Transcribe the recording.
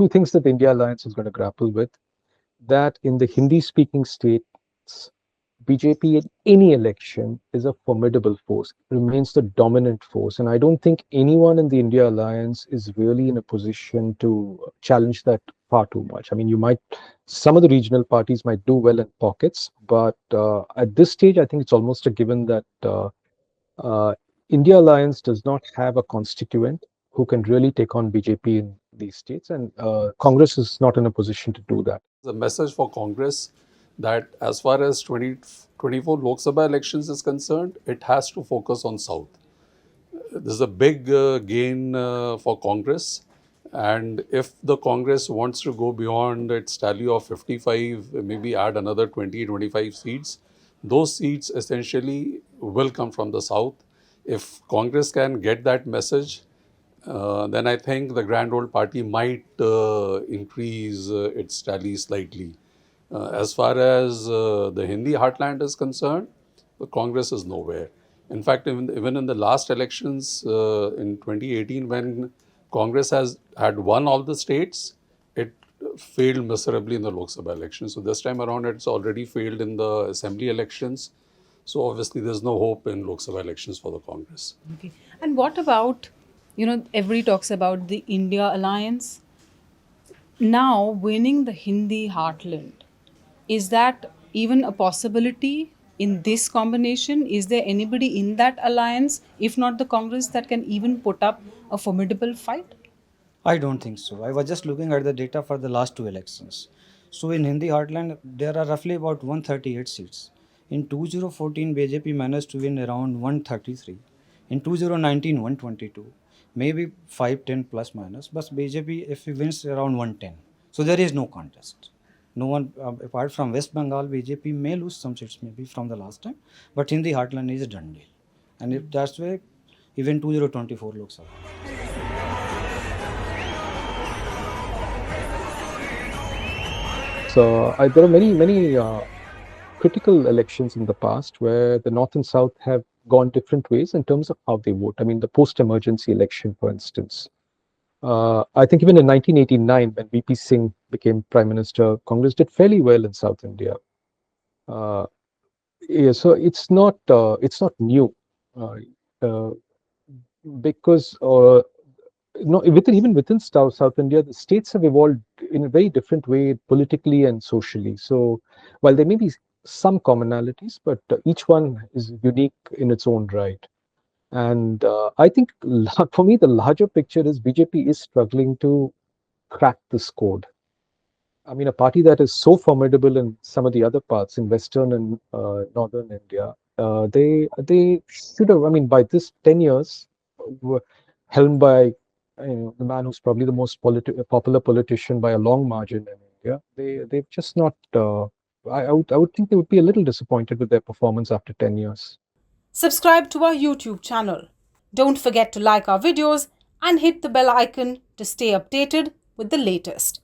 two things that the India Alliance is going to grapple with. That in the Hindi-speaking states, BJP in any election is a formidable force, remains the dominant force. And I don't think anyone in the India Alliance is really in a position to challenge that far too much. I mean, some of the regional parties might do well in pockets, but at this stage, I think it's almost a given that uh, India Alliance does not have a constituent who can really take on BJP in these states, and Congress is not in a position to do that. The message for Congress that as far as 2024 Lok Sabha elections is concerned, it has to focus on South. This is a big gain for Congress. And if the Congress wants to go beyond its tally of 55, maybe add another 20, 25 seats, those seats essentially will come from the South. If Congress can get that message, then I think the Grand Old Party might increase its tally slightly. As far as the Hindi heartland is concerned, the Congress is nowhere. In fact, even in the last elections in 2018, when Congress had won all the states, it failed miserably in the Lok Sabha elections. So this time around, it's already failed in the assembly elections. So obviously, there's no hope in Lok Sabha elections for the Congress. Okay. And what about, everybody talks about the India alliance now winning the Hindi heartland. Is that even a possibility in this combination? Is there anybody in that alliance, if not the Congress, that can even put up a formidable fight? I don't think so. I was just looking at the data for the last two elections. So in Hindi heartland, there are roughly about 138 seats. In 2014, BJP managed to win around 133. In 2019, 122. Maybe 5, 10 plus minus. But BJP, if he wins, around 110. So there is no contest. No one, apart from West Bengal, BJP may lose some seats maybe from the last time. But Hindi heartland is a done deal. And if that's way, even 2024 Lok Sabha. So there are many critical elections in the past where the North and South have gone different ways in terms of how they vote. I mean, the post-emergency election, for instance. I think even in 1989, when VP Singh became Prime Minister, Congress did fairly well in South India. Yeah, so it's not new because no, even within South India, the states have evolved in a very different way politically and socially. So while there may be some commonalities, but each one is unique in its own right. And I think for me, the larger picture is BJP is struggling to crack this code. I mean, a party that is so formidable in some of the other parts in Western and Northern India, they should have. I mean, by this 10 years, were helmed by the man who's probably the most popular politician by a long margin in India. They've just not. I would think they would be a little disappointed with their performance after 10 years. Subscribe to our YouTube channel. Don't forget to like our videos and hit the bell icon to stay updated with the latest.